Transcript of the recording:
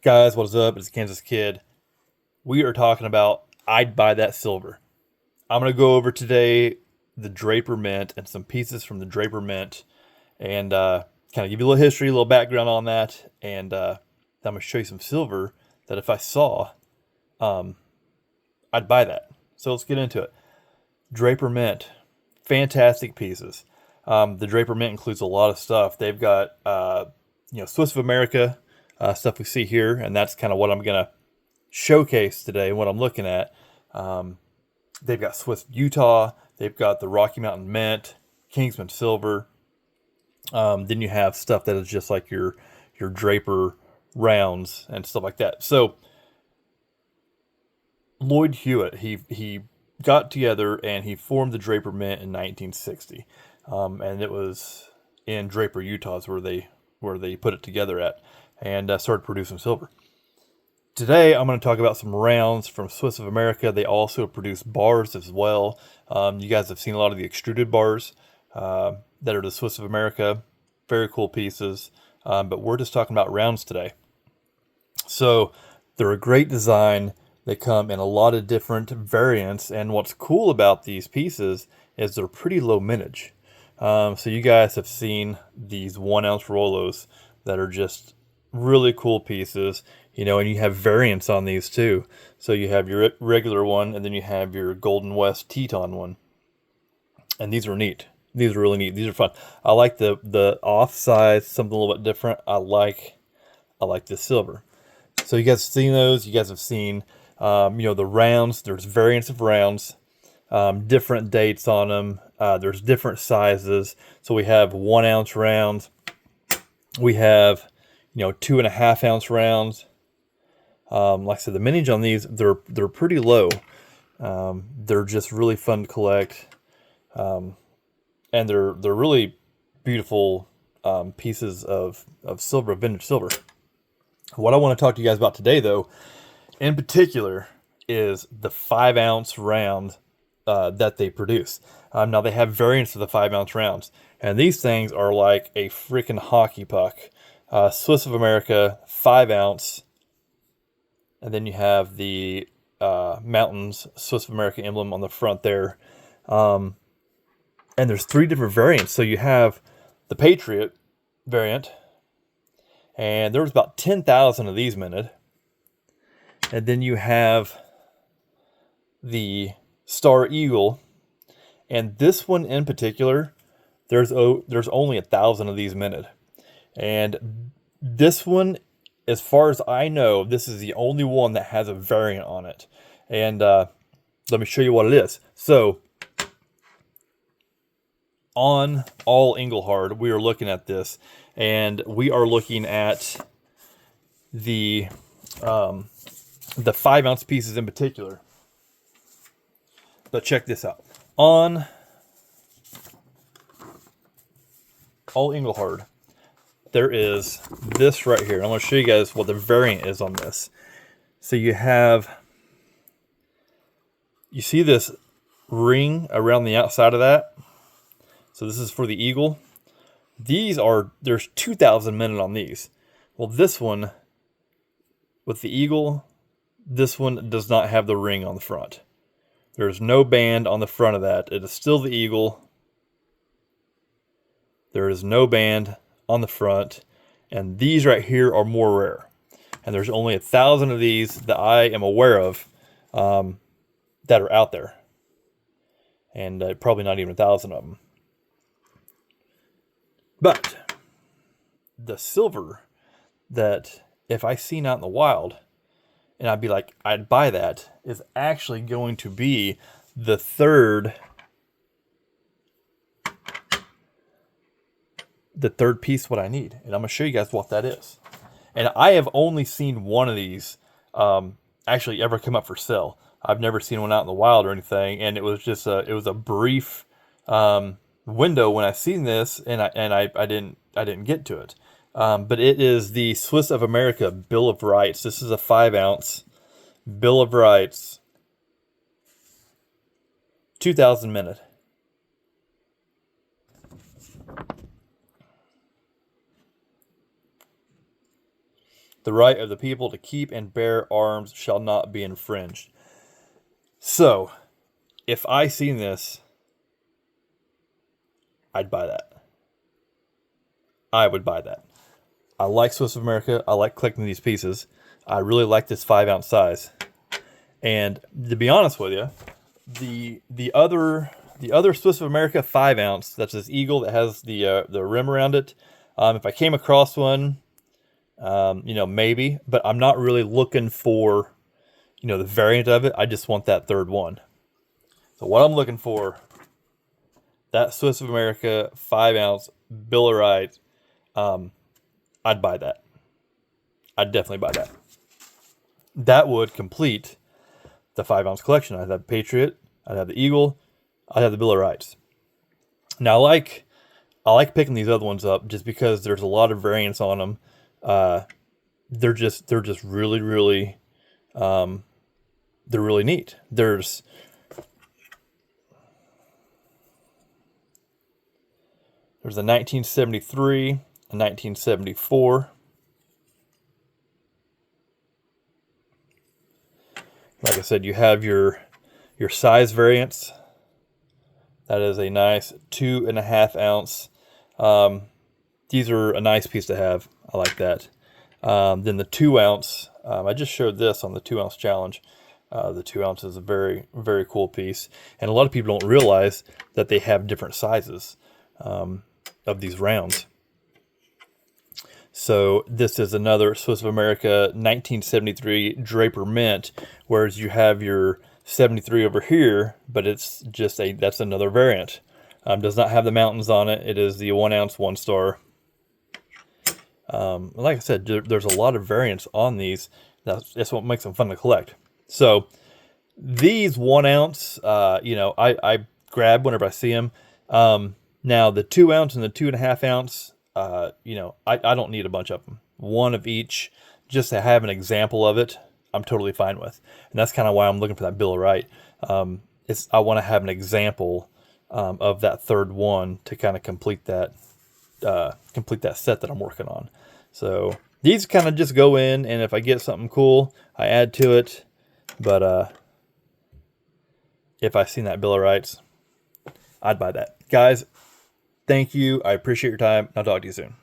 Guys, what is up? It's Kansas Kid. We are talking about I'd buy that silver. I'm going to go over today the Draper Mint and some pieces from the Draper Mint and kind of give you a little history, a little background on that. And I'm going to show you some silver that if I saw, um, I'd buy that. So let's get into it. Draper Mint, fantastic pieces. The Draper Mint includes a lot of stuff. They've got, Swiss of America stuff we see here, and that's kind of what I'm going to showcase today, what I'm looking at. They've got Swiss Utah, they've got the Rocky Mountain Mint, Kingsman Silver. Then you have stuff that is just like your Draper rounds and stuff like that. So Lloyd Hewitt, he got together and he formed the Draper Mint in 1960, and it was in Draper, Utah, is where they put it together at, and started producing silver. Today, I'm going to talk about some rounds from Swiss of America. They also produce bars as well. You guys have seen a lot of the extruded bars that are the Swiss of America. Very cool pieces. But we're just talking about rounds today. So they're a great design. They come in a lot of different variants. And what's cool about these pieces is they're pretty low mintage. So you guys have seen these 1 ounce Rolos that are just really cool pieces, and you have variants on these too. So you have your regular one, and then you have your Golden West Teton one. And these are neat. These are really neat. These are fun. I like the off size, something a little bit different. I like this silver. So you guys have seen those. You guys have seen, the rounds. There's variants of rounds, different dates on them. There's different sizes. So we have 1 ounce rounds. We have 2.5 ounce rounds. Like I said, the mintage on these, they're pretty low. They're just really fun to collect. And they're really beautiful pieces of silver, vintage silver. What I want to talk to you guys about today, though, in particular, is the 5 ounce round that they produce. Now they have variants of the 5 ounce rounds, and these things are like a freaking hockey puck. Swiss of America, 5 ounce. And then you have the Mountains Swiss of America emblem on the front there. And there's 3 different variants. So you have the Patriot variant. And there was about 10,000 of these minted. And then you have the Star Eagle. And this one in particular, there's only 1,000 of these minted. And this one, as far as I know, this is the only one that has a variant on it. And let me show you what it is. So, on all Engelhard, we are looking at this. And we are looking at the 5 ounce pieces in particular. But check this out. On all Engelhard, there is this right here. I'm going to show you guys what the variant is on this. So you see this ring around the outside of that? So this is for the Eagle. There's 2,000 minted on these. Well, this one, with the Eagle, this one does not have the ring on the front. There's no band on the front of that. It is still the Eagle. There is no band on the front, and these right here are more rare, and there's only 1,000 of these that I am aware of that are out there, and probably not even 1,000 of them. But the silver that if I seen out in the wild and I'd be like, I'd buy that, is actually going to be the third piece what I need. And I'm going to show you guys what that is. And I have only seen one of these actually ever come up for sale. I've never seen one out in the wild or anything. And it was just it was a brief window when I seen this, and I didn't get to it. But it is the Swiss of America Bill of Rights. This is a 5 ounce Bill of Rights, 2,000 minute. The right of the people to keep and bear arms shall not be infringed. So, if I seen this, I'd buy that. I would buy that. I like Swiss of America. I like collecting these pieces. I really like this 5-ounce size. And to be honest with you, the other Swiss of America 5-ounce, that's this eagle that has the rim around it. If I came across one, maybe, but I'm not really looking for, the variant of it. I just want that third one. So what I'm looking for, that Swiss of America 5-ounce Billerite, I'd buy that. I'd definitely buy that. That would complete the 5-ounce collection. I'd have Patriot, I'd have the Eagle, I'd have the Billerites. Now, I like picking these other ones up just because there's a lot of variants on them. They're just really, really, they're really neat. There's a 1973, a 1974. Like I said, you have your size variants. That is a nice 2.5 ounce. These are a nice piece to have. I like that. Then the 2 ounce, I just showed this on the 2 ounce challenge. The 2 ounce is a very, very cool piece. And a lot of people don't realize that they have different sizes of these rounds. So this is another Swiss of America 1973 Draper Mint, whereas you have your 73 over here, but it's just that's another variant. Does not have the mountains on it. It is the 1 ounce 1 star. Like I said, there's a lot of variants on these. That's what makes them fun to collect. So these 1 ounce, I grab whenever I see them. Now the 2 ounce and the 2.5 ounce, I don't need a bunch of them. One of each, just to have an example of it, I'm totally fine with. And that's kind of why I'm looking for that Billerite. I want to have an example of that third one to kind of complete that set that I'm working on. So these kind of just go in, and if I get something cool, I add to it. But if I seen that Billerites, I'd buy that. Guys, thank you. I appreciate your time. I'll talk to you soon.